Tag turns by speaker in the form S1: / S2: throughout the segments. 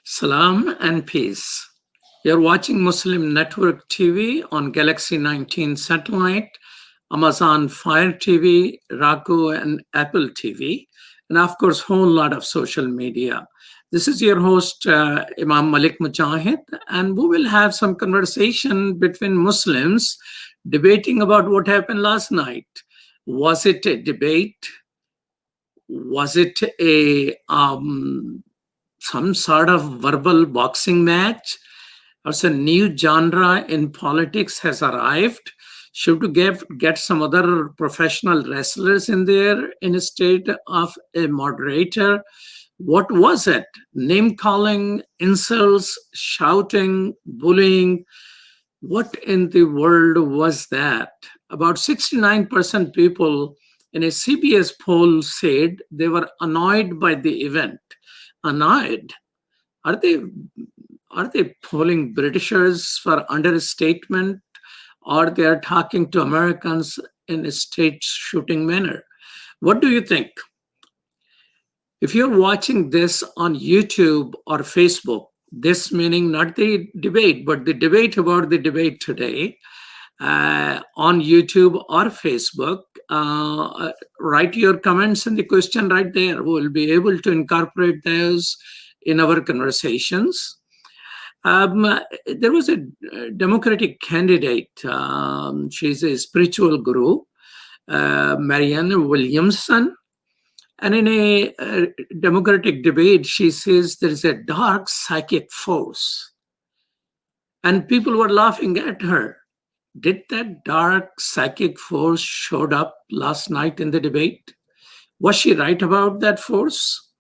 S1: Salam and peace. You're watching Muslim Network TV on Galaxy 19 satellite, Amazon Fire TV, Roku, and Apple TV, and of course, whole lot of social media. This is your host, Imam Malik Mujahid, and we will have some conversation between Muslims debating about what happened last night. Was it a debate? Was it a some sort of verbal boxing match, or some new genre in politics has arrived? Should we get some other professional wrestlers in there instead of a moderator? What was it? Name calling, insults, shouting, bullying. What in the world was that? About 69% people in a CBS poll said they were annoyed by the event. Annoyed? Are they polling Britishers for understatement, or they are talking to Americans in a straight shooting manner? What do you think? If you're watching this on YouTube or Facebook, this meaning not the debate, but the debate about the debate today, on YouTube or Facebook, write your comments and the question right there. We'll be able to incorporate those in our conversations. There was a Democratic candidate. She's a spiritual guru, Marianne Williamson. And in a Democratic debate, she says there is a dark psychic force. And people were laughing at her. Did that dark psychic force showed up last night in the debate? Was she right about that force?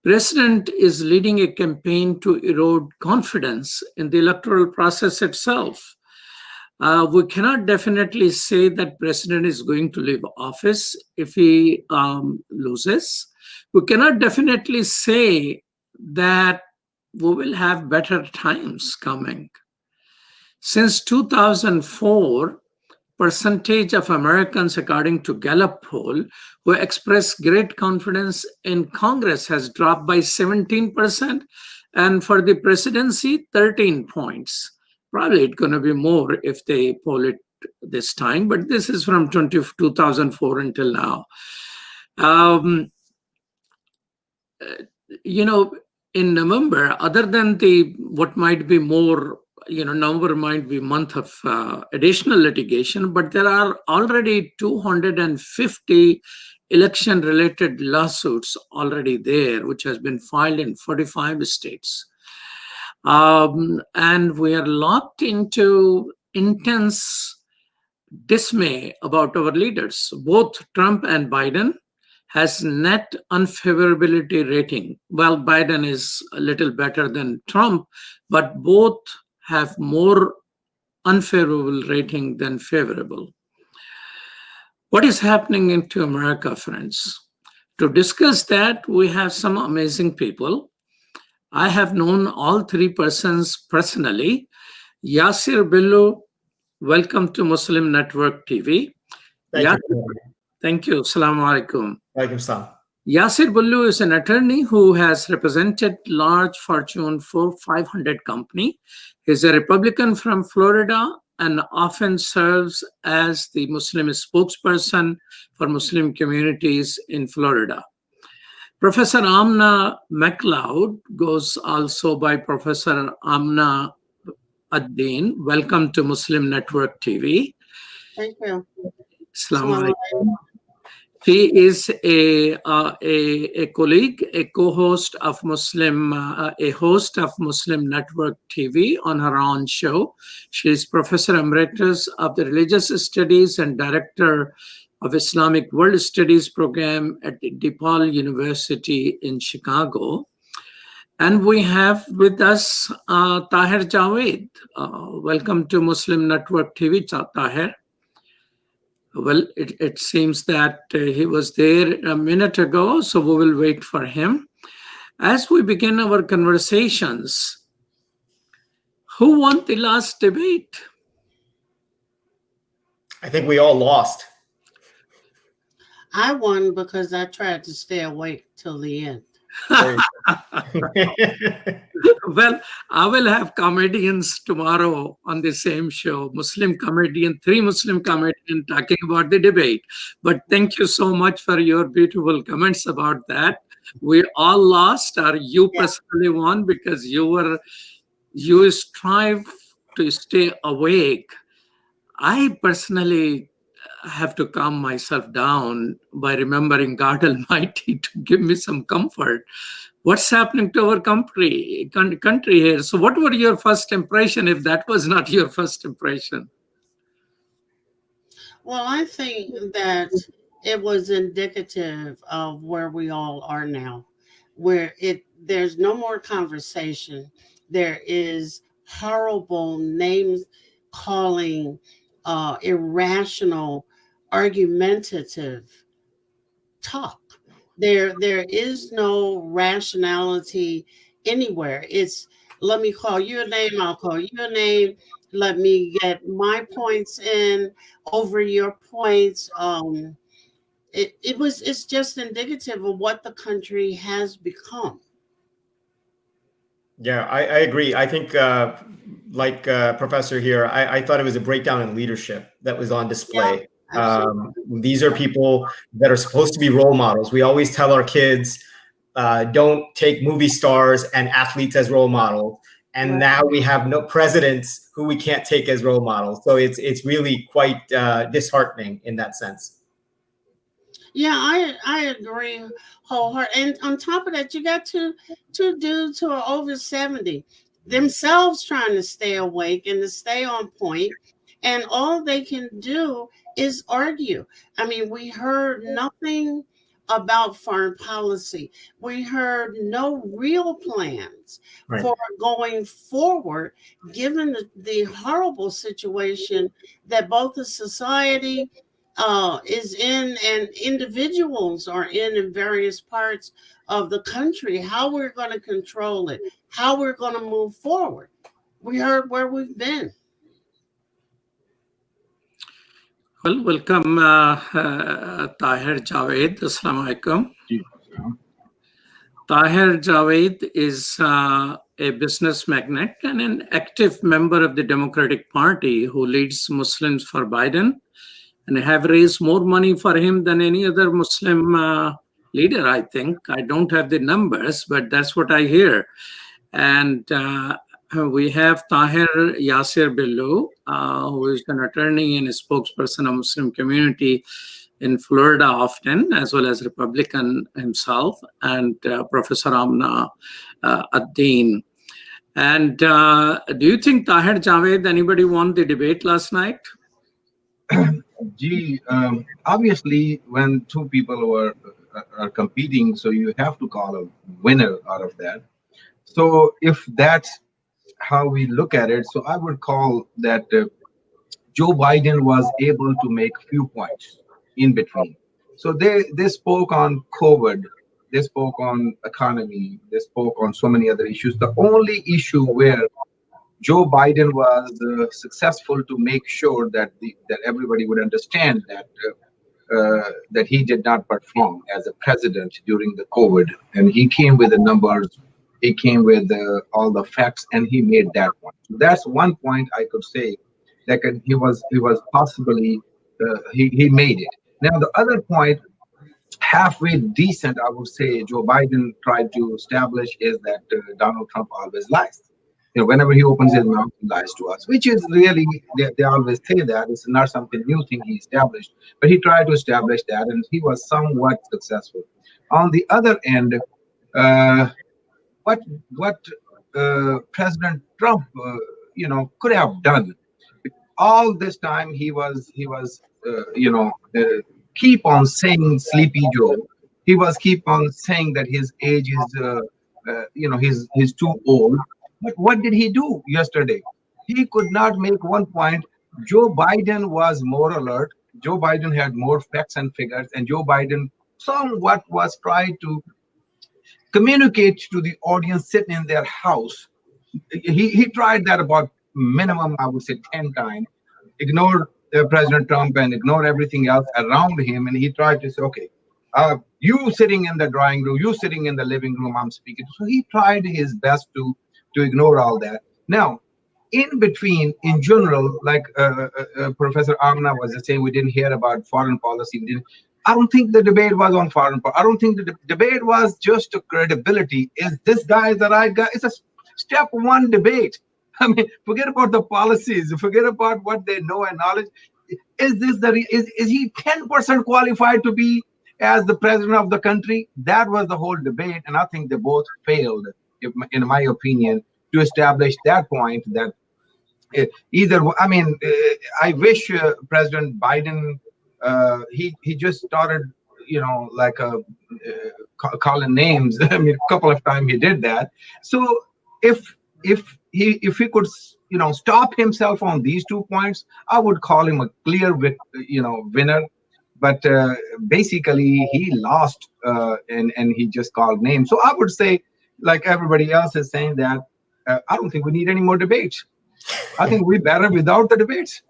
S1: President is leading a campaign to erode confidence in the electoral process itself. We cannot definitely say that president is going to leave office if he loses. We cannot definitely say that we will have better times coming. Since 2004, percentage of Americans, according to Gallup poll, who express great confidence in Congress has dropped by 17%, and for the presidency, 13 points. Probably it's going to be more if they poll it this time, but this is from 2004 until now. In November, other than the what might be more, November might be month of additional litigation, but there are already 250 election-related lawsuits already there, which has been filed in 45 states. And we are locked into intense dismay about our leaders. Both Trump and Biden has net unfavorability rating. Well, Biden is a little better than Trump, but both have more unfavorable rating than favorable. What is happening into America, friends? To discuss that, we have some amazing people. I have known all three persons personally. Yasir Billu, welcome to Muslim Network TV. Thank you. Assalamu alaikum.
S2: Walaikum salam.
S1: Yasir Billu is an attorney who has represented large Fortune 500 company. He's a Republican from Florida and often serves as the Muslim spokesperson for Muslim communities in Florida. Professor Amna McLeod goes also by Professor Amna Ad-Din. Welcome to Muslim Network TV.
S3: Thank you.
S1: Assalamu alaikum. She is a colleague, a co-host of a host of Muslim Network TV on her own show. She is Professor Emeritus of the Religious Studies and Director of Islamic World Studies program at DePaul University in Chicago. And we have with us Tahir Javed. Welcome to Muslim Network TV, Tahir. Well, it seems that he was there a minute ago, so we will wait for him. As we begin our conversations, who won the last debate?
S2: I think we all lost.
S3: I won because I tried to stay awake till the end.
S1: Well, I will have comedians tomorrow on the same show, three Muslim comedians talking about the debate. But thank you so much for your beautiful comments about that. We all lost, or you
S3: Yeah.
S1: personally won, because you strive to stay awake. I personally have to calm myself down by remembering God Almighty to give me some comfort. What's happening to our country here? So, what were your first impression if that was not your first impression?
S3: Well, I think that it was indicative of where we all are now, where there's no more conversation. There is horrible names calling, irrational, argumentative talk. There is no rationality anywhere. It's let me call you a name, I'll call you a name. Let me get my points in over your points. It's just indicative of what the country has become.
S2: Yeah, I agree. I think, like Professor here, I thought it was a breakdown in leadership that was on display. These are people that are supposed to be role models. We always tell our kids, don't take movie stars and athletes as role models. And
S3: Right.
S2: now we have no presidents who we can't take as role models. So it's really quite disheartening in that sense.
S3: Yeah, I agree wholeheartedly. And on top of that, you got two dudes who are over 70 themselves trying to stay awake and to stay on point, and all they can do is argue. I mean, we heard nothing about foreign policy. We heard no real plans
S2: Right.
S3: for going forward, given the horrible situation that both the society is in and individuals are in various parts of the country, how we're going to control it, how we're going to move forward. We heard where we've been.
S1: Well, welcome, Tahir Javed. Assalamu alaikum. Tahir Javed is a business magnate and an active member of the Democratic Party who leads Muslims for Biden, and have raised more money for him than any other Muslim leader, I think. I don't have the numbers, but that's what I hear. And we have Tahir Yasir Billu, who is an attorney and a spokesperson of Muslim community in Florida often, as well as Republican himself, and Professor Amna Ad-Din. And do you think Tahir Javed, anybody won the debate last night?
S4: Gee, obviously, when two people are competing, so you have to call a winner out of that. So if that's how we look at it, so I would call that Joe Biden was able to make few points in between. So they spoke on COVID, they spoke on economy, they spoke on so many other issues. The only issue where Joe Biden was successful to make sure that that everybody would understand that he did not perform as a president during the COVID, and he came with the numbers, he came with all the facts, and he made that point. So that's one point I could say that he was possibly he made it. Now the other point, halfway decent, I would say Joe Biden tried to establish is that Donald Trump always lies. You know, whenever he opens his mouth, he lies to us, which is really, they always say that it's not something new thing he established, but he tried to establish that, and he was somewhat successful. On the other end, what President Trump, could have done all this time, he was keep on saying Sleepy Joe. He was keep on saying that his age is, he's too old. But what did he do yesterday? He could not make one point. Joe Biden was more alert. Joe Biden had more facts and figures, and Joe Biden somewhat was trying to communicate to the audience sitting in their house. He tried that about minimum, I would say, 10 times. Ignored President Trump and ignored everything else around him, and he tried to say, okay, you sitting in the drawing room, you sitting in the living room, I'm speaking. So he tried his best to to ignore all that. Now, in between, in general, like Professor Amna was just saying, we didn't hear about foreign policy. I don't think the debate was on foreign policy. I don't think the debate was just a credibility. Is this guy the right guy? It's a step one debate. I mean, forget about the policies, forget about what they know and knowledge. Is this is he 10% qualified to be as the president of the country? That was the whole debate, and I think they both failed, in my opinion, to establish that point. That either, I mean, I wish President Biden, he just started, like calling names. I mean, a couple of times he did that. So if he could, stop himself on these 2 points, I would call him a clear, winner. But basically, he lost, and he just called names. So I would say, like everybody else is saying, that I don't think we need any more debates. I think we're better without the debates.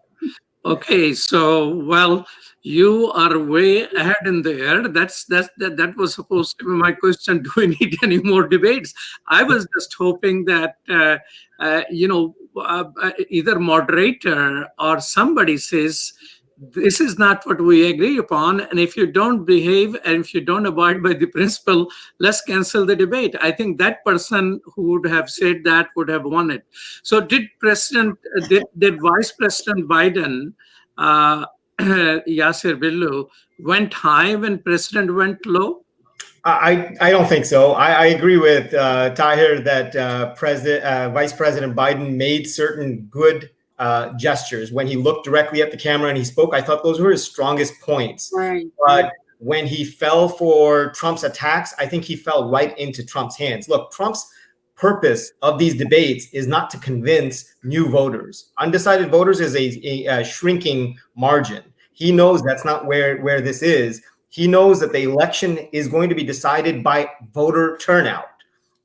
S1: Okay, so well, you are way ahead in the air. That was supposed to be my question. Do we need any more debates? I was just hoping that either moderator or somebody says, this is not what we agree upon, and if you don't behave and if you don't abide by the principle, let's cancel the debate. I think that person who would have said that would have won it. So did Vice President Biden, Yasser Billu, went high when President went low?
S2: I don't think so. I agree with Tahir that Vice President Biden made certain good gestures when he looked directly at the camera and he spoke. I thought those were his strongest points.
S3: Right.
S2: But when he fell for Trump's attacks, I think he fell right into Trump's hands. Look, Trump's purpose of these debates is not to convince new voters. Undecided voters is a shrinking margin. He knows that's not where this is. He knows that the election is going to be decided by voter turnout.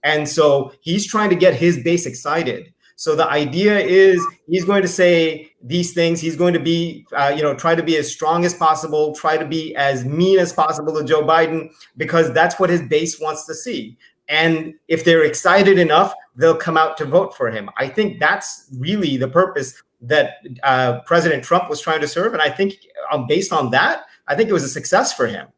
S2: And so he's trying to get his base excited. So the idea is he's going to say these things. He's going to be, try to be as strong as possible, try to be as mean as possible to Joe Biden, because that's what his base wants to see. And if they're excited enough, they'll come out to vote for him. I think that's really the purpose that President Trump was trying to serve. And I think based on that, I think it was a success for him,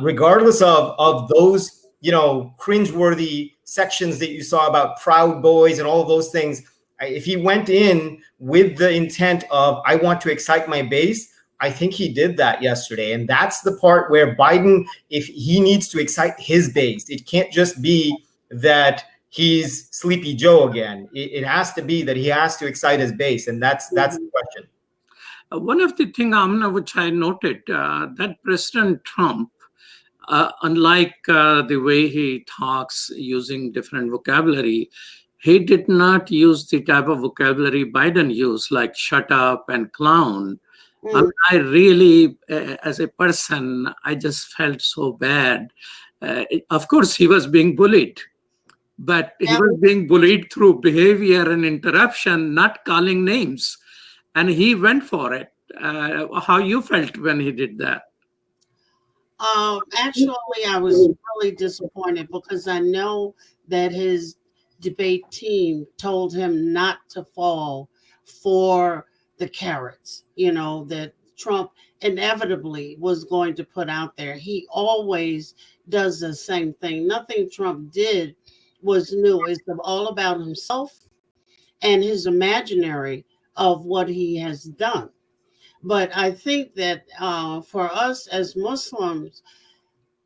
S2: regardless of those, cringeworthy sections that you saw about Proud Boys and all of those things. If he went in with the intent of, I want to excite my base, I think he did that yesterday. And that's the part where Biden, if he needs to excite his base, it can't just be that he's Sleepy Joe again. It has to be that he has to excite his base. And that's the question.
S1: One of the things, Amna, which I noted, that President Trump, unlike the way he talks using different vocabulary, he did not use the type of vocabulary Biden used, like shut up and clown. I really, as a person, I just felt so bad. Of course, he was being bullied, but he was being bullied through behavior and interruption, not calling names. And he went for it. How you felt when he did that?
S3: Actually, I was really disappointed because I know that his debate team told him not to fall for the carrots, that Trump inevitably was going to put out there. He always does the same thing. Nothing Trump did was new. It's all about himself and his imaginary of what he has done. But I think that for us as Muslims,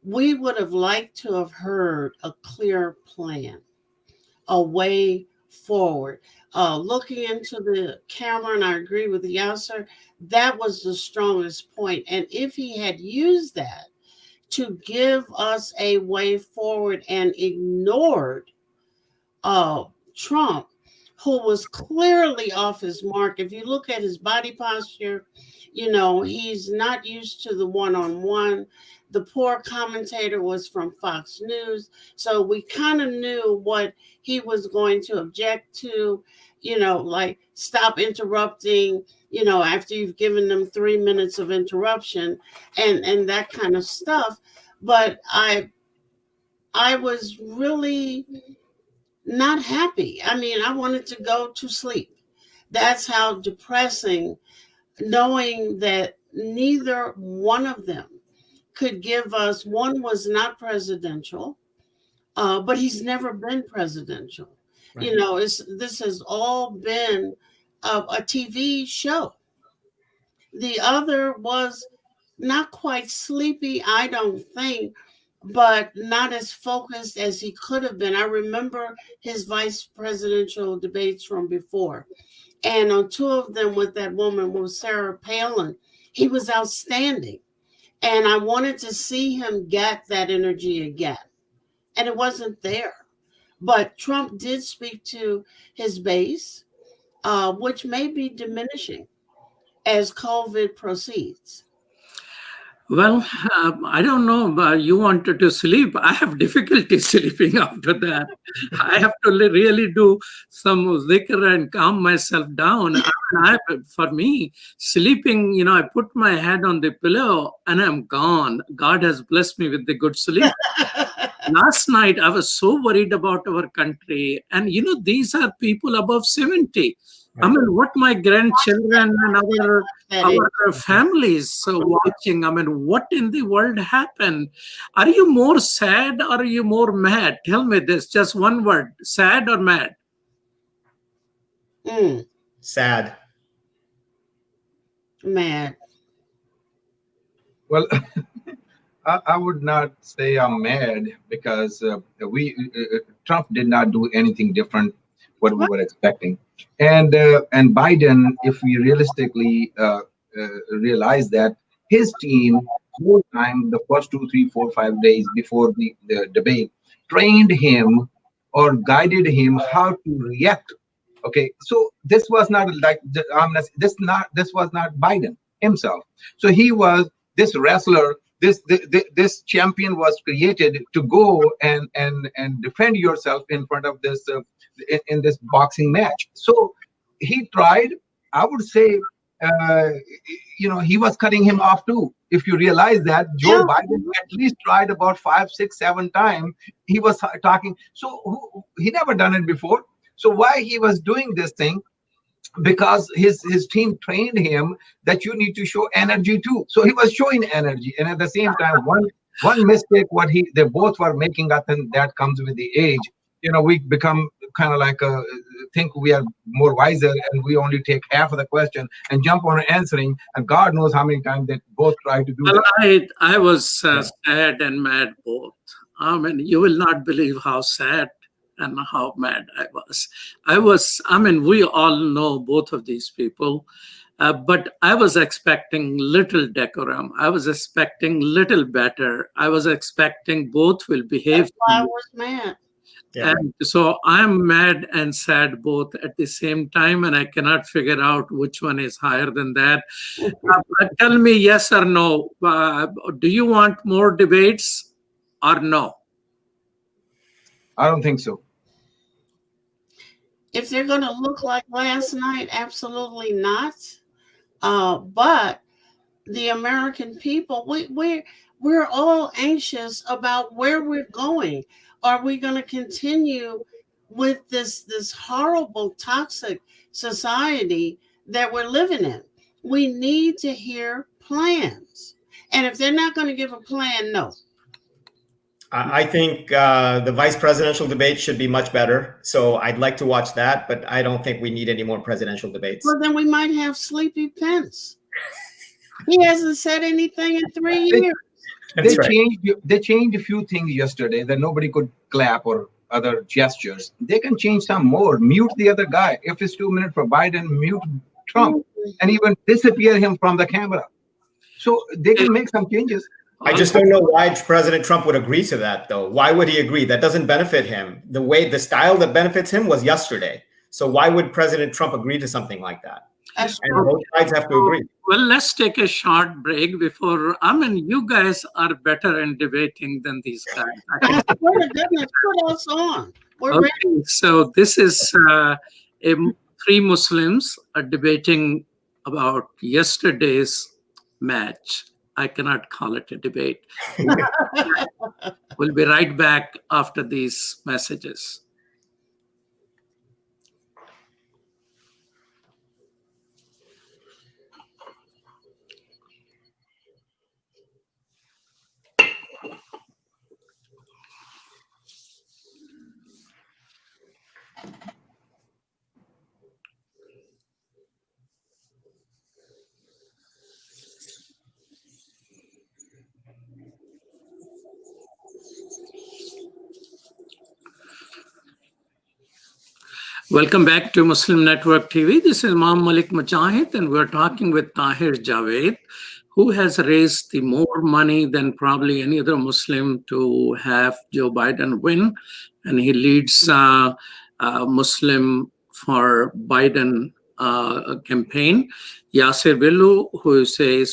S3: we would have liked to have heard a clear plan, a way forward. Looking into the camera, and I agree with Yasser, that was the strongest point. And if he had used that to give us a way forward and ignored Trump, who was clearly off his mark. If you look at his body posture, he's not used to the one-on-one. The poor commentator was from Fox News. So we kind of knew what he was going to object to, like stop interrupting, after you've given them 3 minutes of interruption and that kind of stuff. But I was really not happy. I mean, I wanted to go to sleep. That's how depressing, knowing that neither one of them could give us, one was not presidential, but he's never been presidential.
S2: Right.
S3: You know, this has all been a TV show. The other was not quite sleepy, I don't think, but not as focused as he could have been. I remember his vice presidential debates from before. And on two of them with that woman, with Sarah Palin, he was outstanding. And I wanted to see him get that energy again. And it wasn't there. But Trump did speak to his base, which may be diminishing as COVID proceeds.
S1: Well, I don't know, but you wanted to sleep. I have difficulty sleeping after that. I have to really do some zikr and calm myself down. For me, sleeping, I put my head on the pillow and I'm gone. God has blessed me with the good sleep. Last night, I was so worried about our country. And, these are people above 70. I mean, what my grandchildren and our families watching, I mean, what in the world happened? Are you more sad or are you more mad? Tell me this, just one word, sad or mad?
S2: Sad.
S3: Mad.
S4: Well, I would not say I'm mad because Trump did not do anything different what we were expecting, and Biden, if we realistically realize that his team whole time, the first 2, 3, 4, 5 days before the debate, trained him or guided him how to react. Okay, so this was not like this was not Biden himself. So he was this wrestler. This champion was created to go and defend yourself in front of this in this boxing match. So he tried. I would say, he was cutting him off too. If you realize that Joe Biden at least tried about 5, 6, 7 times, he was talking. So he never done it before. So why he was doing this thing? Because his team trained him that you need to show energy too. So he was showing energy, and at the same time, one mistake they both were making, I think that comes with the age. We become kind of like think we are more wiser, and we only take half of the question and jump on answering. And God knows how many times they both try to do that.
S1: I was sad and mad both. I mean, you will not believe how sad and how mad I was. I mean, we all know both of these people, but I was expecting little decorum. I was expecting little better. I was expecting both will behave.
S3: That's why I was mad.
S1: Yeah. And so I'm mad and sad both at the same time, and I cannot figure out which one is higher than that. Tell me yes or no. Do you want more debates or no?
S4: I don't think so.
S3: If they're going to look like last night, absolutely not. But the American people, we're all anxious about where we're going. Are we going to continue with this horrible, toxic society that we're living in? We need to hear plans. And if they're not going to give a plan, no.
S2: I think the vice presidential debate should be much better. So I'd like to watch that, but I don't think we need any more presidential debates.
S3: Well, then we might have Sleepy Pence. He hasn't said anything in 3 years.
S4: They changed a few things yesterday that nobody could clap or other gestures. They can change some more. Mute the other guy. If it's 2 minutes for Biden, mute Trump and even disappear him from the camera. So they can make some changes.
S2: I just don't know why President Trump would agree to that, though. Why would he agree? That doesn't benefit him. The style that benefits him was yesterday. So why would President Trump agree to something like that? And both sides have to agree.
S1: Well, let's take a short break before. I mean, you guys are better in debating than these guys.
S3: Put us on. We're ready.
S1: So this is 3 Muslims are debating about yesterday's match. I cannot call it a debate. We'll be right back after these messages. Welcome back to Muslim Network TV. This is Imam Malik Mujahid, and we're talking with Tahir Javed, who has raised the more money than probably any other Muslim to have Joe Biden win. And he leads Muslim for Biden campaign. Yasser Billu, who is a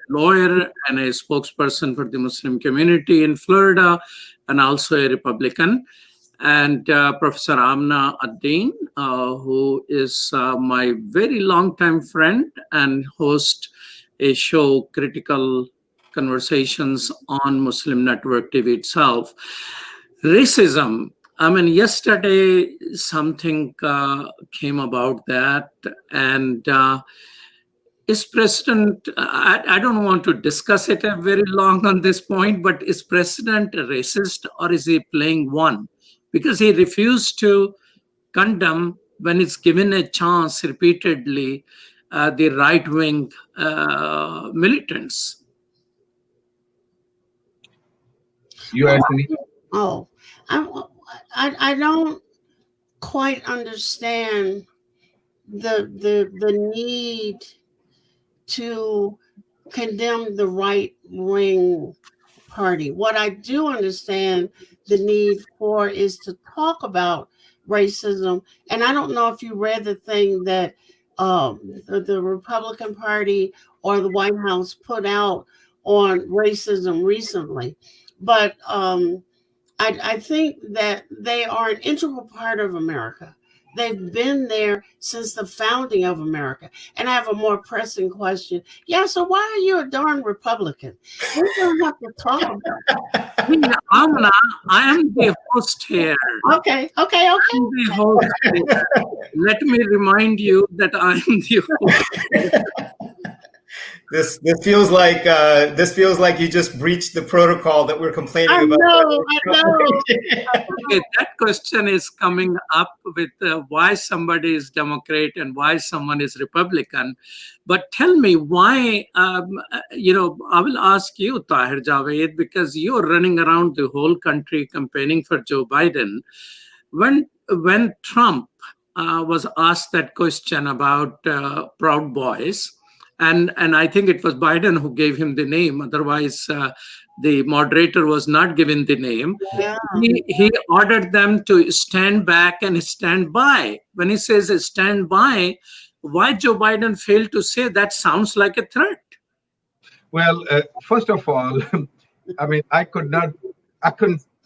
S1: lawyer and a spokesperson for the Muslim community in Florida, and also a Republican. And Professor Amna Ad-Din, who is my very long-time friend and host a show, Critical Conversations on Muslim Network TV itself. Racism. I mean, yesterday something came about that, and is President, I don't want to discuss it very long on this point, but is President racist or is he playing one? Because he refused to condemn, when it's given a chance repeatedly, the right-wing militants.
S4: You asked me?
S3: Oh, I don't quite understand the need to condemn the right-wing party. What I do understand the need for is to talk about racism. And I don't know if you read the thing that the Republican Party or the White House put out on racism recently, but I think that they are an integral part of America. They've been there since the founding of America. And I have a more pressing question. Yeah, so why are you a darn Republican? We don't have to talk about it.
S1: Amna, I am the host here.
S3: Okay.
S1: I'm the host here. Let me remind you that I am the host.
S2: This feels like you just breached the protocol that we're complaining about.
S3: I know.
S1: Okay, that question is coming up with why somebody is Democrat and why someone is Republican. But tell me why, I will ask you, Tahir Javed, because you're running around the whole country campaigning for Joe Biden. When Trump was asked that question about Proud Boys, and I think it was Biden who gave him the name. Otherwise, the moderator was not given the name.
S3: Yeah.
S1: He ordered them to stand back and stand by. When he says stand by, why Joe Biden failed to say that sounds like a threat?
S4: Well, first of all, I mean, I couldn't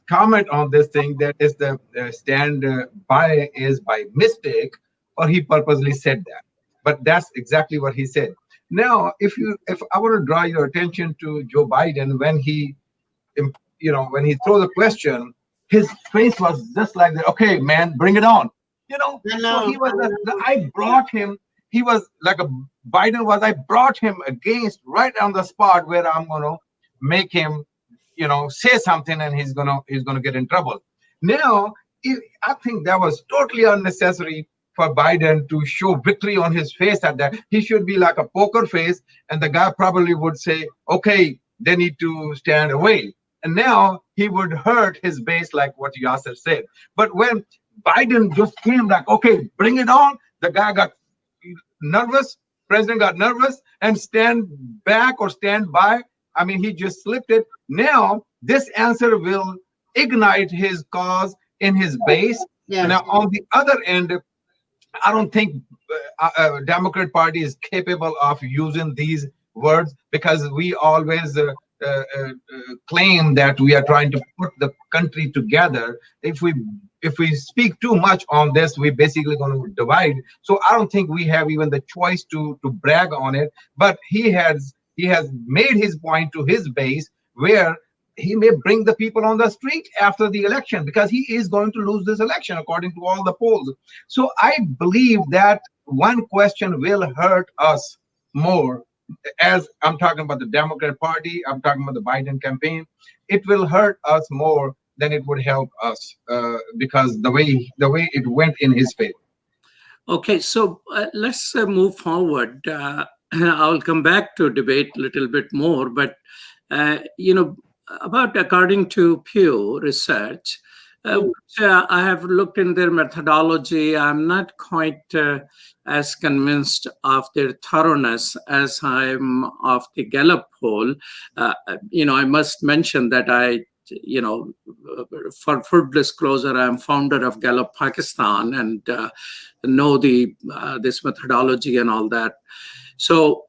S4: comment on this thing that is the stand by is by mistake, or he purposely said that. But that's exactly what he said. Now, if I want to draw your attention to Joe Biden, when he threw the question, his face was just like that. Okay, man, bring it on. So he was. I brought him. He was like a Biden was. I brought him against right on the spot where I'm gonna make him, say something, and he's gonna get in trouble. Now, I think that was totally unnecessary for Biden to show victory on his face at that. He should be like a poker face, and the guy probably would say, okay, they need to stand away. And now he would hurt his base like what Yasser said. But when Biden just came like, okay, bring it on, the guy got nervous, president got nervous, and stand back or stand by. I mean, he just slipped it. Now, this answer will ignite his cause in his base.
S3: Yes.
S4: Now, on the other end, I don't think Democrat Party is capable of using these words, because we always claim that we are trying to put the country together. If we speak too much on this, we're basically going to divide. So I don't think we have even the choice to brag on it. But he has made his point to his base, where he may bring the people on the street after the election, because he is going to lose this election according to all the polls. So I believe that one question will hurt us more. As I'm talking about the Democrat Party, I'm talking about the Biden campaign, it will hurt us more then it would help us because the way it went in his favor.
S1: Okay, so let's move forward. I'll come back to debate a little bit more, but according to Pew Research, which, I have looked in their methodology. I'm not quite as convinced of their thoroughness as I'm of the Gallup poll. I must mention that for full disclosure, I'm founder of Gallup Pakistan and know this methodology and all that. So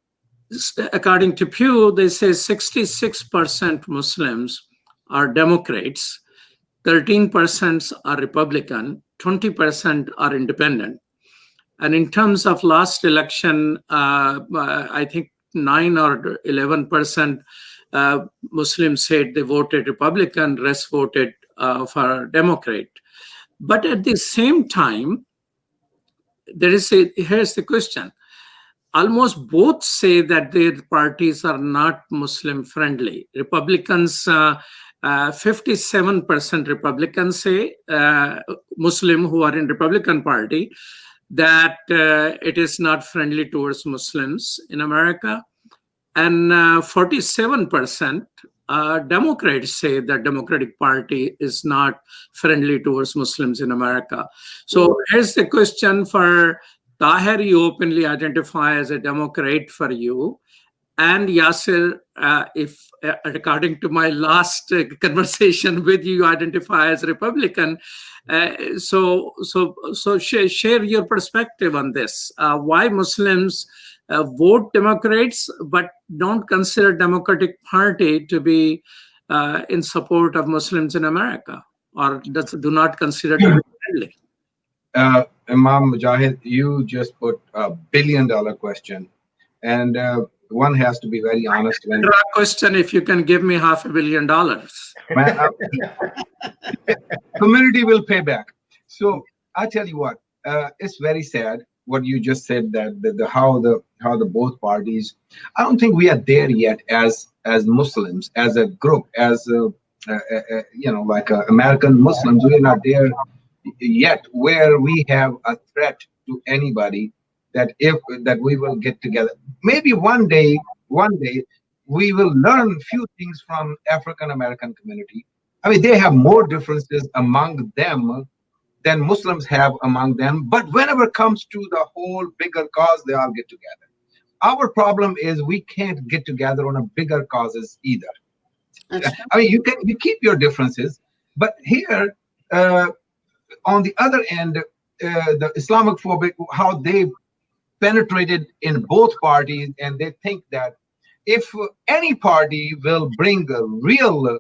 S1: according to Pew, they say 66% Muslims are Democrats, 13% are Republican, 20% are independent. And in terms of last election, I think 9 or 11% Muslims said they voted Republican, rest voted for Democrat. But at the same time, here's the question. Almost both say that their parties are not Muslim friendly. Republicans, 57% Republicans say, Muslim who are in Republican Party, that it is not friendly towards Muslims in America. And 47% Democrats say that Democratic Party is not friendly towards Muslims in America. So here's the question for Tahir. You openly identify as a Democrat for you. And Yasser, if according to my last conversation with you, you identify as Republican. So share your perspective on this. Why Muslims vote Democrats but don't consider Democratic Party to be in support of Muslims in America, or do not consider them friendly?
S4: Imam Mujahid, you just put a $1 billion question, and one has to be very honest.
S1: Question: if you can give me $500 million,
S4: community will pay back. So I tell you what, it's very sad what you just said, that how the both parties. I don't think we are there yet as Muslims, as a group, as American Muslims. We are not there yet where we have a threat to anybody that we will get together. Maybe one day we will learn few things from African American community. I mean, they have more differences among them than Muslims have among them. But whenever it comes to the whole bigger cause, they all get together. Our problem is we can't get together on a bigger causes either. I mean, you keep your differences, but here, on the other end, the Islamic phobic, how they penetrated in both parties, and they think that if any party will bring real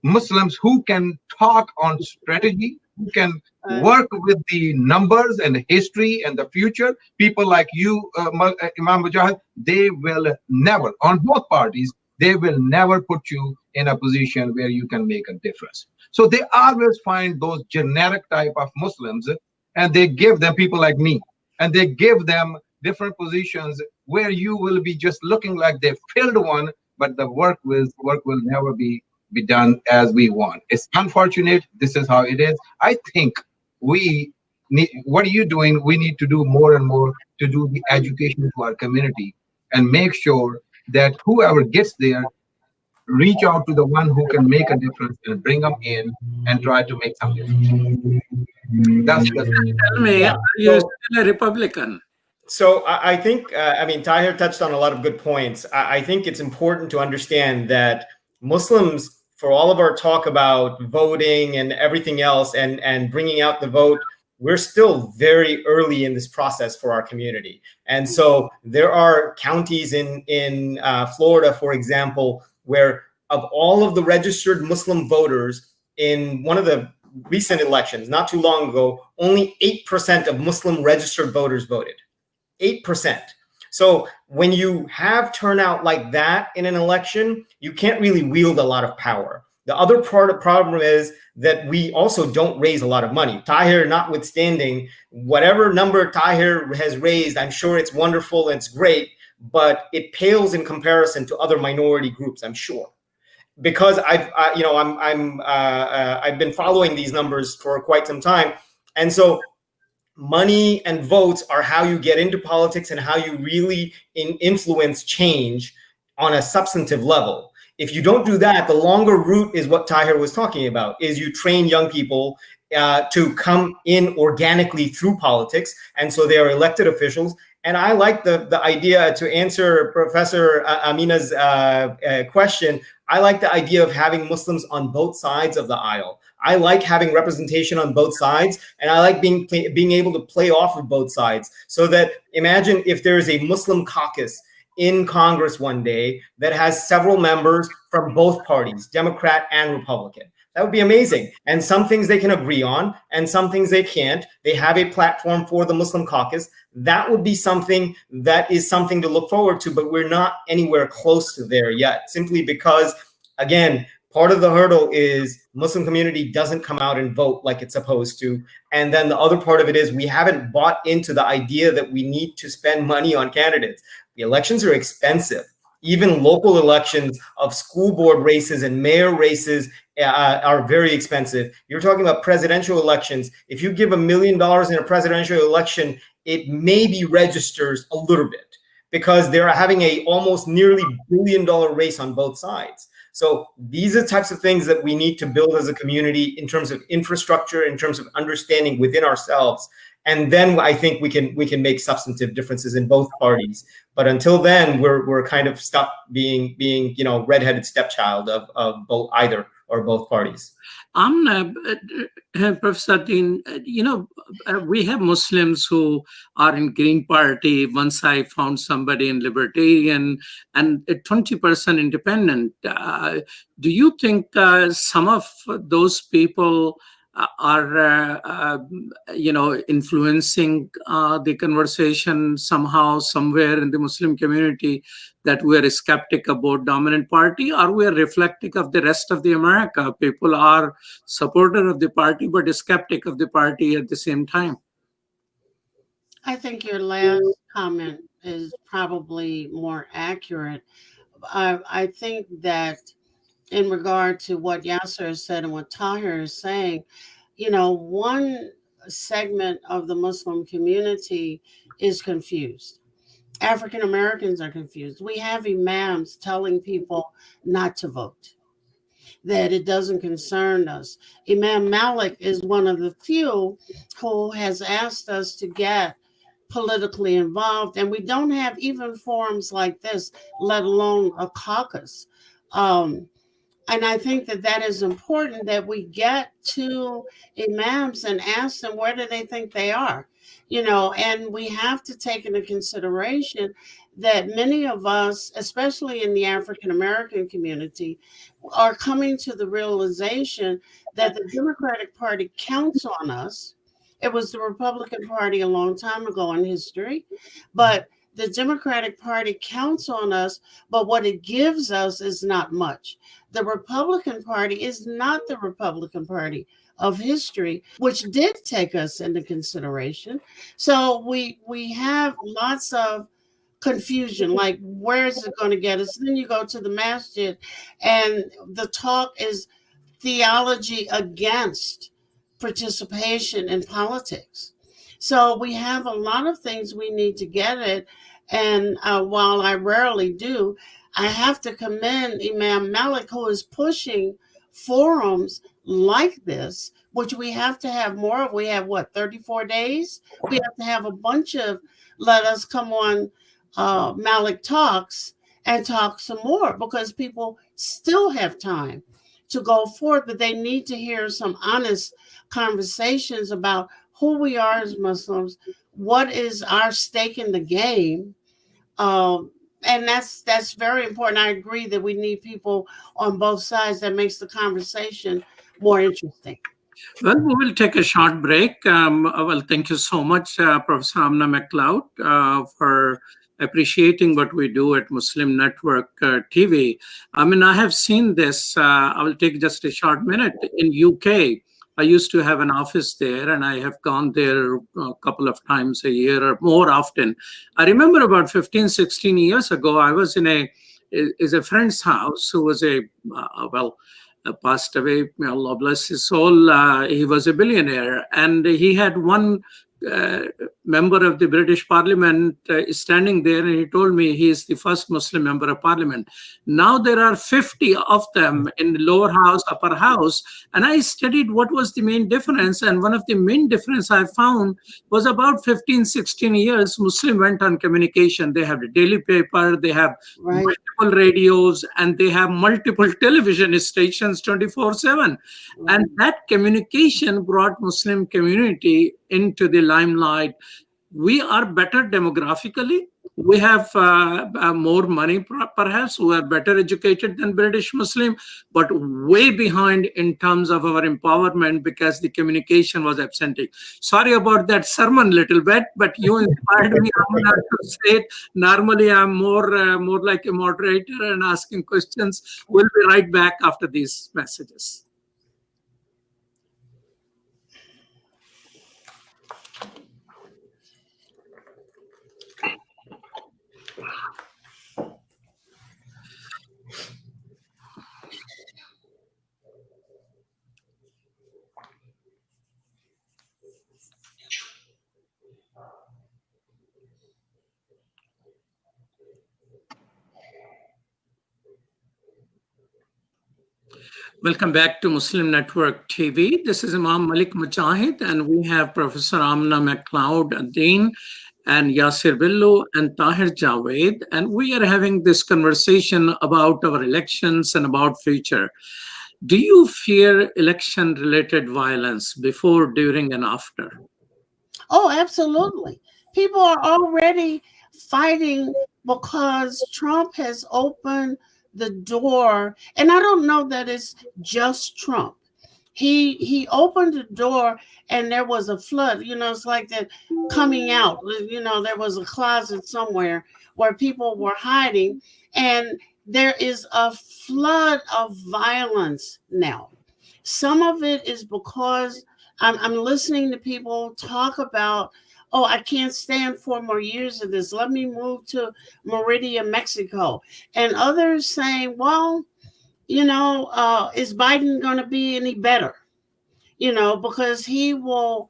S4: Muslims who can talk on strategy, who can work with the numbers and the history and the future, people like you, Imam Mujahid, they will never, on both parties, they will never put you in a position where you can make a difference. So they always find those generic type of Muslims, and they give them people like me, and they give them different positions where you will be just looking like they filled one, but the work will never be done as we want. It's unfortunate. This is how it is. I think we need, what are you doing? We need to do more and more to do the education to our community and make sure that whoever gets there, reach out to the one who can make a difference and bring them in and try to make some difference. That's
S1: Tell me, are you still a Republican?
S2: So I think, Tahir touched on a lot of good points. I think it's important to understand that Muslims, for all of our talk about voting and everything else and bringing out the vote, we're still very early in this process for our community. And so there are counties in Florida, for example, where of all of the registered Muslim voters in one of the recent elections, not too long ago, only 8% of Muslim registered voters voted. 8%. So when you have turnout like that in an election, you can't really wield a lot of power. The other part of the problem is that we also don't raise a lot of money. Tahir notwithstanding, whatever number Tahir has raised, I'm sure it's wonderful, it's great, but it pales in comparison to other minority groups, I'm sure. because I've been following these numbers for quite some time, and so money and votes are how you get into politics and how you really influence change on a substantive level. If you don't do that, the longer route is what Tahir was talking about, is you train young people to come in organically through politics, and so they are elected officials. And I like the idea, to answer Professor Amina's question, I like the idea of having Muslims on both sides of the aisle. I like having representation on both sides, and I like being able to play off of both sides. So that, imagine if there is a Muslim caucus in Congress one day that has several members from both parties, Democrat and Republican. That would be amazing. And some things they can agree on, and some things they can't. They have a platform for the Muslim caucus. That would be something that is something to look forward to, but we're not anywhere close to there yet, simply because, again, part of the hurdle is Muslim community doesn't come out and vote like it's supposed to. And then the other part of it is we haven't bought into the idea that we need to spend money on candidates. The elections are expensive. Even local elections of school board races and mayor races are very expensive. You're talking about presidential elections. If you give $1 million in a presidential election, it maybe registers a little bit, because they're having a almost nearly $1 billion race on both sides. So these are the types of things that we need to build as a community in terms of infrastructure, in terms of understanding within ourselves. And then I think we can make substantive differences in both parties. But until then, we're kind of stuck being redheaded stepchild of either or both parties.
S1: Professor Dean, we have Muslims who are in Green Party. Once I found somebody in Libertarian, and 20% independent. Do you think some of those people are influencing the conversation somehow, somewhere in the Muslim community, that we are a skeptic about dominant party, or we are reflective of the rest of the America? People are supporter of the party, but a skeptic of the party at the same time.
S3: I think your last comment is probably more accurate. I think that in regard to what Yasser said and what Tahir is saying, one segment of the Muslim community is confused. African Americans are confused. We have imams telling people not to vote, that it doesn't concern us. Imam Malik is one of the few who has asked us to get politically involved, and we don't have even forums like this, let alone a caucus. And I think that is important, that we get to imams and ask them, where do they think they are? And we have to take into consideration that many of us, especially in the African American community, are coming to the realization that the Democratic Party counts on us. It was the Republican Party a long time ago in history, but the Democratic Party counts on us, but what it gives us is not much. The Republican Party is not the Republican Party of history, which did take us into consideration. So we have lots of confusion, like, where is it going to get us? Then you go to the masjid, and the talk is theology against participation in politics. So we have a lot of things we need to get at. And while I rarely do, I have to commend Imam Malik, who is pushing forums like this, which we have to have more of. We have 34 days? We have to have a bunch of, let us come on Malik Talks and talk some more, because people still have time to go forward, but they need to hear some honest conversations about who we are as Muslims, what is our stake in the game. And that's very important. I agree that we need people on both sides. That makes the conversation more interesting.
S1: Well, we will take a short break. Well, thank you so much, Professor Amna McLeod, for appreciating what we do at Muslim Network TV. I mean, I have seen this. I will take just a short minute. In UK, I used to have an office there, and I have gone there a couple of times a year or more often. I remember about 15, 16 years ago, I was in a is a friend's house who was passed away. May Allah bless his soul. He was a billionaire, and he had one member of the British Parliament standing there, and he told me he is the first Muslim member of Parliament. Now there are 50 of them in the lower house, upper house, and I studied what was the main difference, and one of the main difference I found was about 15, 16 years, Muslim went on communication. They have the daily paper, they have multiple radios, and they have multiple television stations 24/7. And that communication brought Muslim community into the limelight. We are better demographically. We have more money, perhaps. We are better educated than British Muslim, but way behind in terms of our empowerment because the communication was absent. Sorry about that sermon little bit, but you inspired me to say it. Normally, I'm more like a moderator and asking questions. We'll be right back after these messages. Welcome back to Muslim Network TV. This is Imam Malik Mujahid, and we have Professor Amna MacLeod Dean and Yasir Billu and Tahir Javed, and we are having this conversation about our elections and about future. Do you fear election-related violence before, during, and after?
S3: Oh, absolutely. People are already fighting because Trump has opened the door, and I don't know that it's just Trump. He opened the door and there was a flood. You know, it's like that coming out. You know, there was a closet somewhere where people were hiding, and there is a flood of violence now. Some of it is because I'm listening to people talk about, oh, I can't stand 4 more years of this. Let me move to Merida, Mexico. And others saying, well, you know, is Biden going to be any better? You know, because he will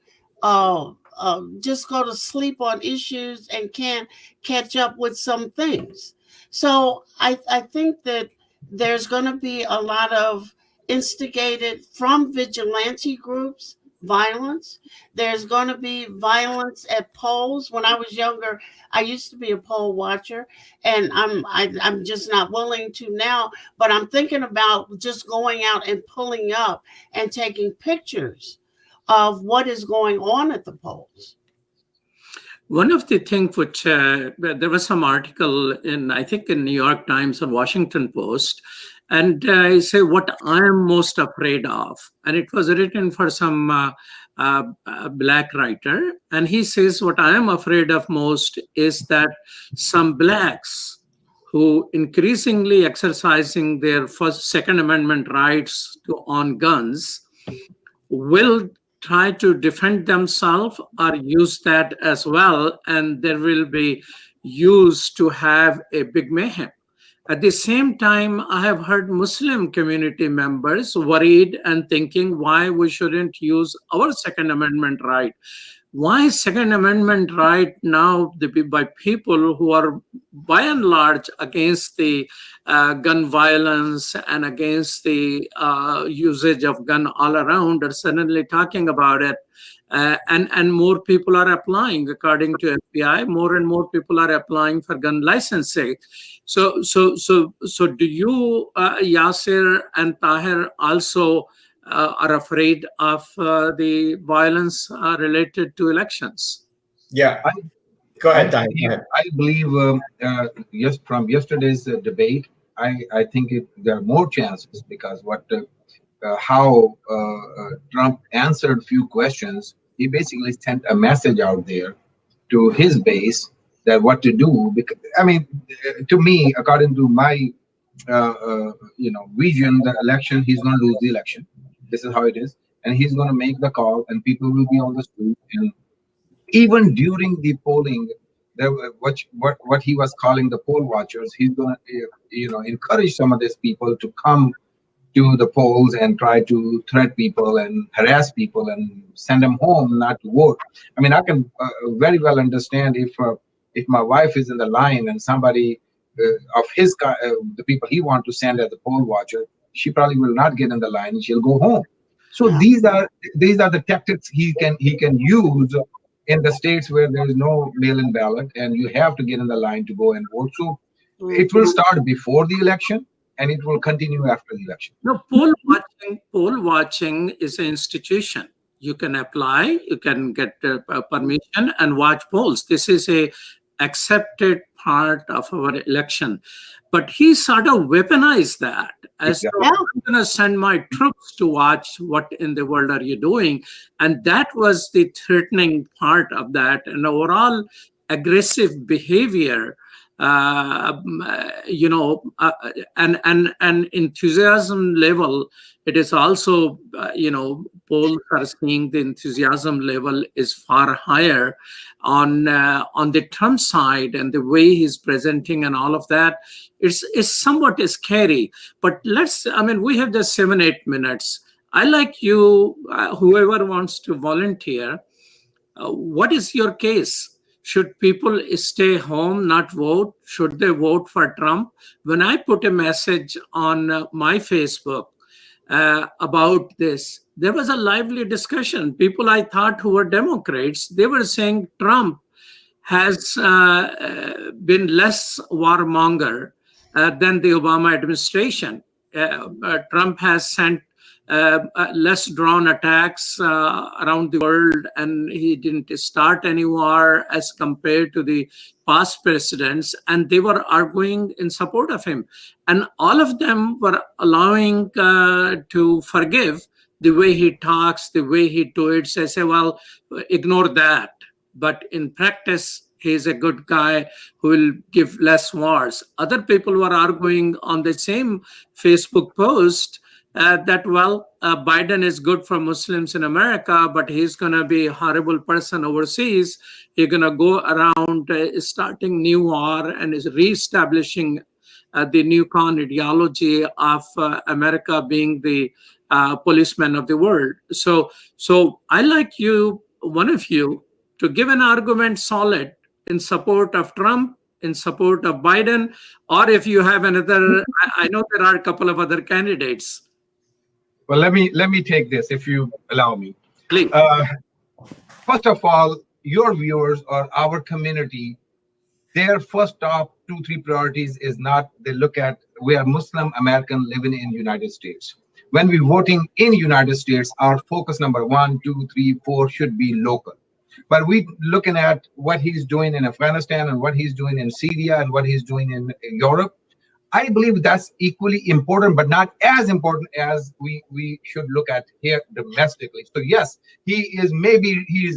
S3: just go to sleep on issues and can't catch up with some things. So I think that there's going to be a lot of instigated from vigilante groups violence. There's going to be violence at polls. When I was younger, I used to be a poll watcher, and I'm just not willing to now, but I'm thinking about just going out and pulling up and taking pictures of what is going on at the polls.
S1: One of the things which there was some article in, I think, in New York Times or Washington Post, and I say what I am most afraid of, and it was written for some black writer, and he says what I am afraid of most is that some blacks who increasingly exercising their Second Amendment rights to own guns will try to defend themselves or use that as well, and there will be used to have a big mayhem. At the same time, I have heard Muslim community members worried and thinking why we shouldn't use our Second Amendment right. Why Second Amendment right now by people who are by and large against the gun violence and against the usage of gun all around are suddenly talking about it. And more people are applying, according to FBI, more and more people are applying for gun licensing. So do you, Yasir and Tahir, also are afraid of the violence related to elections?
S2: Yeah, go ahead, Tahir.
S4: I believe, yes, from yesterday's debate, I think there are more chances because how Trump answered few questions. He basically sent a message out there to his base that what to do. Because, I mean, to me, according to my vision, the election, he's going to lose the election. This is how it is, and he's going to make the call, and people will be on the street. And even during the polling, what he was calling the poll watchers. He's going to encourage some of these people to come to the polls and try to threat people and harass people and send them home not to vote. I mean, I can very well understand if my wife is in the line and somebody of the people he want to send as a poll watcher, she probably will not get in the line and she'll go home. So
S3: Yeah.
S4: these are the tactics he can use in the states where there is no mail-in ballot and you have to get in the line to go and vote. So it will start before the election and it will continue after the election.
S1: No, poll watching is an institution. You can apply, you can get permission and watch polls. This is a accepted part of our election. But he sort of weaponized that as
S4: Exactly.
S1: though, I'm going to send my troops to watch what in the world are you doing. And that was the threatening part of that. And overall aggressive behavior, and enthusiasm level, it is also, polls are seeing the enthusiasm level is far higher on the Trump side, and the way he's presenting and all of that is somewhat scary. But we have just 7-8 minutes. I like you, whoever wants to volunteer, what is your case? Should people stay home, not vote? Should they vote for Trump? When I put a message on my Facebook about this, there was a lively discussion. People I thought who were Democrats, they were saying Trump has been less warmonger than the Obama administration. Trump has sent less drawn attacks around the world, and he didn't start any war as compared to the past presidents, and they were arguing in support of him. And all of them were allowing to forgive the way he talks, the way he tweets. I say, well, ignore that. But in practice, he's a good guy who will give less wars. Other people were arguing on the same Facebook post that, Biden is good for Muslims in America, but he's going to be a horrible person overseas. He's going to go around starting new war and is reestablishing the neocon ideology of America being the policeman of the world. So I like you, one of you, to give an argument solid in support of Trump, in support of Biden, or if you have another, I know there are a couple of other candidates.
S4: Well, let me take this, if you allow me.
S1: Please.
S4: First of all, your viewers or our community, their first top 2-3 priorities is not, they look at, we are Muslim American living in United States. When we're voting in United States, our focus number 1, 2, 3, 4 should be local. But we looking at what he's doing in Afghanistan and what he's doing in Syria and what he's doing in Europe. I believe that's equally important, but not as important as we should look at here domestically. So yes, he is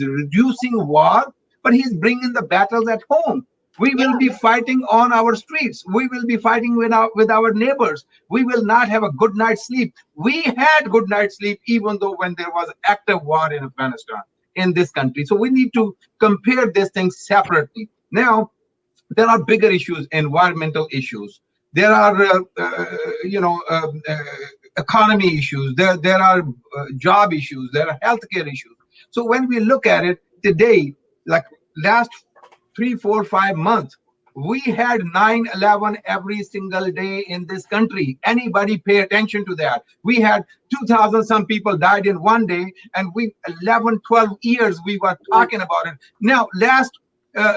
S4: reducing war, but he's bringing the battles at home. We will be fighting on our streets. We will be fighting with our neighbors. We will not have a good night's sleep. We had good night's sleep even though when there was active war in Afghanistan in this country. So we need to compare these things separately. Now, there are bigger issues, environmental issues. There are, economy issues. There are job issues. There are healthcare issues. So when we look at it today, like last 3, 4, 5 months, we had 9/11 every single day in this country. Anybody pay attention to that? We had 2,000 some people died in one day, and 11, 12 years we were talking about it. Now, last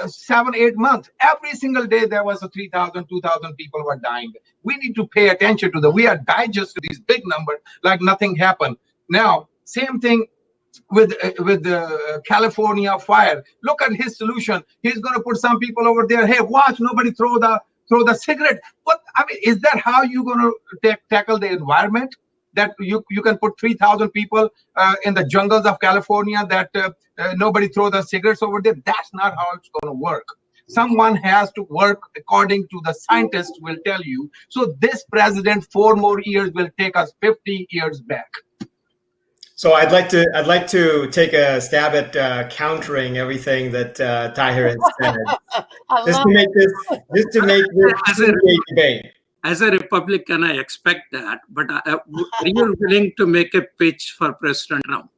S4: 7, 8 months, every single day there was 3,000, 2,000 people were dying. We need to pay attention to that. We are digesting these big numbers like nothing happened. Now, same thing with the California fire. Look at his solution. He's going to put some people over there. Hey, watch, nobody throw the cigarette. What, I mean, is that how you're going to tackle the environment? That you can put 3,000 people in the jungles of California that nobody throw the cigarettes over there? That's not how it's going to work. Someone has to work according to the scientists will tell you. So this president, 4 more years will take us 50 years back.
S2: So I'd like to take a stab at countering everything that Tahir has said, just to make
S1: As
S2: this
S1: a,
S2: a debate.
S1: as a Republican, I expect that. But are you willing to make a pitch for President Trump?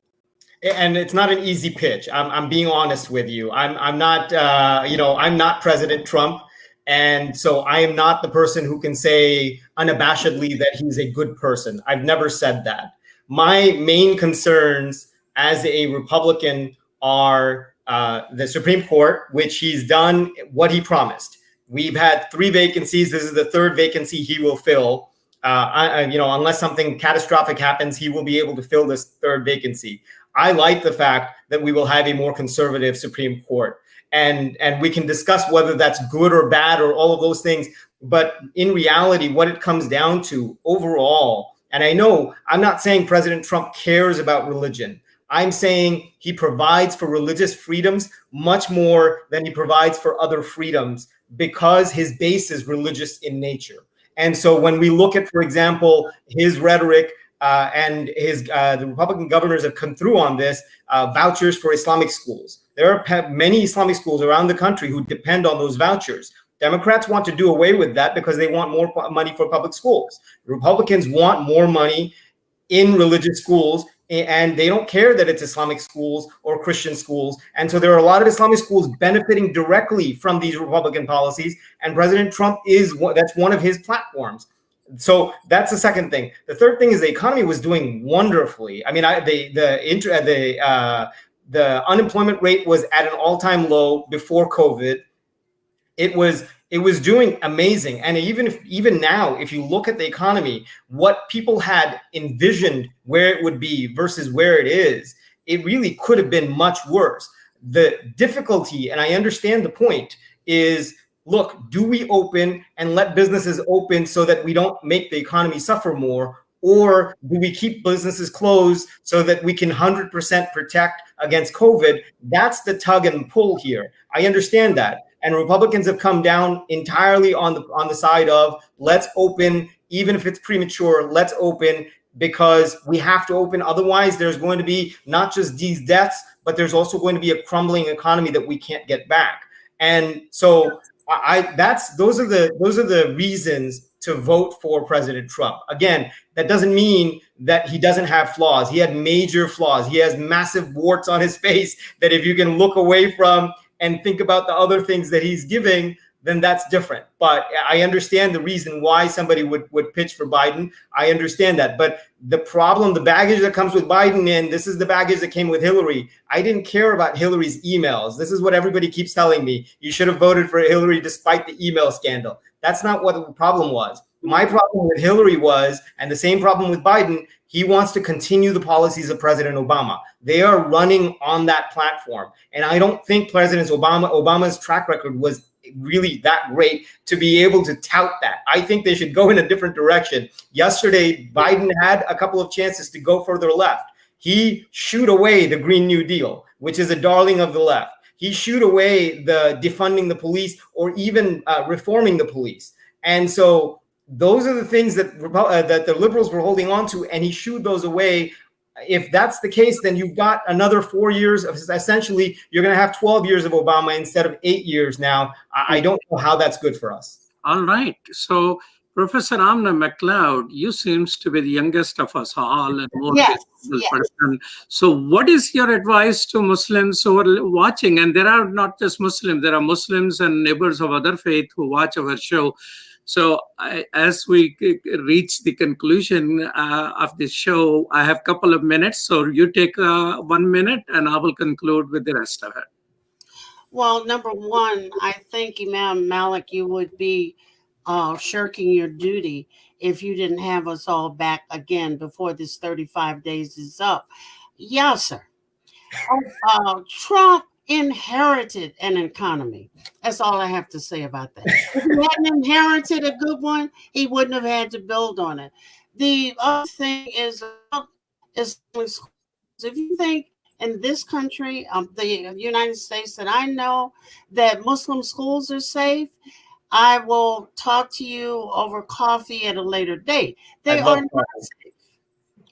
S2: And it's not an easy pitch. I'm being honest with you. I'm not I'm not President Trump, and so I am not the person who can say unabashedly that he's a good person. I've never said that. My main concerns as a Republican are the Supreme Court, which he's done what he promised. We've had 3 vacancies. This is the 3rd vacancy he will fill. Unless something catastrophic happens, he will be able to fill this 3rd vacancy. I like the fact that we will have a more conservative Supreme Court, and we can discuss whether that's good or bad or all of those things. But in reality, what it comes down to overall, and I know I'm not saying President Trump cares about religion. I'm saying he provides for religious freedoms much more than he provides for other freedoms because his base is religious in nature. And so when we look at, for example, his rhetoric and the Republican governors have come through on this, vouchers for Islamic schools. There are many Islamic schools around the country who depend on those vouchers. Democrats want to do away with that because they want more money for public schools. Republicans want more money in religious schools, and they don't care that it's Islamic schools or Christian schools. And so there are a lot of Islamic schools benefiting directly from these Republican policies, and President Trump that's one of his platforms. So that's the second thing. The third thing is the economy was doing wonderfully. I mean, the unemployment rate was at an all-time low before COVID. It was doing amazing. And even now, if you look at the economy, what people had envisioned where it would be versus where it is, it really could have been much worse. The difficulty, and I understand the point, is look, do we open and let businesses open so that we don't make the economy suffer more? Or do we keep businesses closed so that we can 100% protect against COVID? That's the tug and pull here. I understand that. And Republicans have come down entirely on the side of let's open, even if it's premature, let's open because we have to open. Otherwise, there's going to be not just these deaths, but there's also going to be a crumbling economy that we can't get back. And so those are the reasons to vote for President Trump. Again, that doesn't mean that he doesn't have flaws. He had major flaws. He has massive warts on his face that if you can look away from and think about the other things that he's giving, then that's different. But I understand the reason why somebody would pitch for Biden. I understand that. But the problem, the baggage that comes with Biden, and this is the baggage that came with Hillary. I didn't care about Hillary's emails. This is what everybody keeps telling me. You should have voted for Hillary despite the email scandal. That's not what the problem was. My problem with Hillary was, and the same problem with Biden, he wants to continue the policies of President Obama. They are running on that platform. And I don't think President Obama's track record was really that great to be able to tout that. I think they should go in a different direction. Yesterday, Biden had a couple of chances to go further left. He shooed away the Green New Deal, which is a darling of the left. He shooed away the defunding the police or even reforming the police. And so those are the things that the liberals were holding on to, and he shooed those away. If that's the case, then you've got another 4 years of essentially, you're going to have 12 years of Obama instead of 8 years now. I don't know how that's good for us.
S1: All right. So, Professor Amna McLeod, you seems to be the youngest of us all and more capable person. So what is your advice to Muslims who are watching? And there are not just Muslims, there are Muslims and neighbors of other faith who watch our show. So as we reach the conclusion of this show, I have a couple of minutes. So you take 1 minute and I will conclude with the rest of it.
S3: Well, number one, I think Imam Malik, you would be shirking your duty if you didn't have us all back again before this 35 days is up. Yasser, Trump inherited an economy. That's all I have to say about that. If he hadn't inherited a good one, he wouldn't have had to build on it. The other thing is if you think in this country, the United States, that I know that Muslim schools are safe, I will talk to you over coffee at a later date. They are not safe.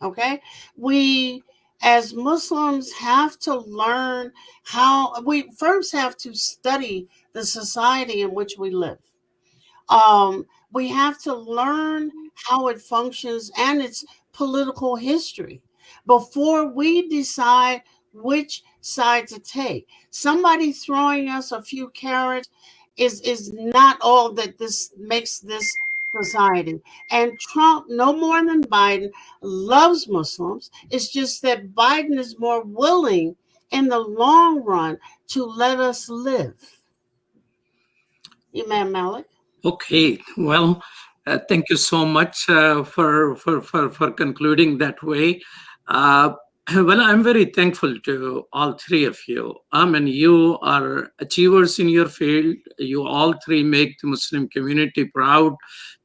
S3: Okay? We as Muslims have to learn how we first have to study the society in which we live. We have to learn how it functions and its political history before we decide which side to take. Somebody throwing us a few carrots is not all that this makes this society. And Trump, no more than Biden, loves Muslims. It's just that Biden is more willing in the long run to let us live. Imam Malik.
S1: Okay, well, thank you so much for concluding that way. Well, I'm very thankful to all three of you. I mean, you are achievers in your field. You all three make the Muslim community proud.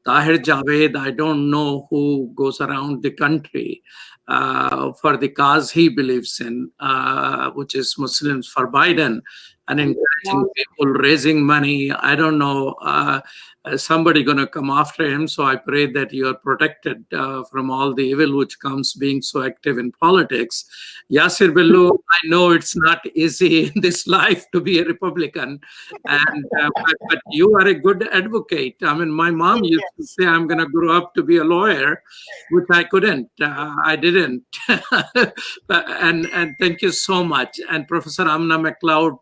S1: Tahir Javed, I don't know who goes around the country for the cause he believes in, which is Muslims for Biden, and encouraging people, raising money. I don't know. Somebody going to come after him. So I pray that you are protected from all the evil which comes being so active in politics. Yasir Bello, I know it's not easy in this life to be a Republican, and but you are a good advocate. I mean, my mom used to say I'm going to grow up to be a lawyer, which I couldn't. I didn't. And thank you so much. And Professor Amna McLeod,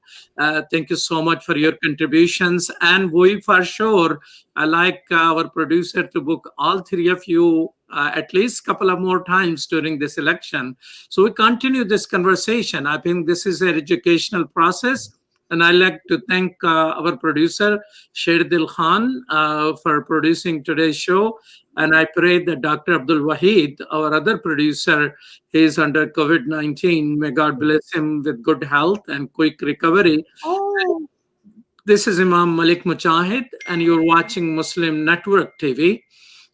S1: thank you so much for your contributions. And we for sure, I like our producer to book all three of you at least a couple of more times during this election. So we continue this conversation. I think this is an educational process. And I'd like to thank our producer, Sherdil Khan, for producing today's show. And I pray that Dr. Abdul Wahid, our other producer, is under COVID-19. May God bless him with good health and quick recovery.
S3: Oh.
S1: This is Imam Malik Mujahid, and you're watching Muslim Network TV.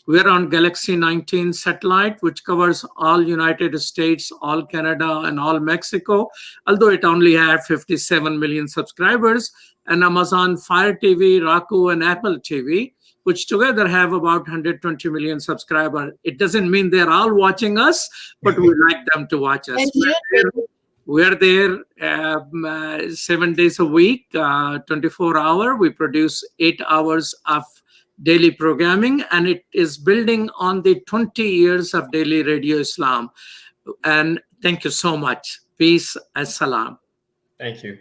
S1: We're on Galaxy 19 satellite, which covers all United States, all Canada, and all Mexico, although it only had 57 million subscribers, and Amazon Fire TV, Roku, and Apple TV, which together have about 120 million subscribers. It doesn't mean they're all watching us, but we like them to watch us. We're there 7 days a week, 24 hours. We produce 8 hours of daily programming, and it is building on the 20 years of Daily Radio Islam. And thank you so much. Peace. Assalam.
S2: Thank you.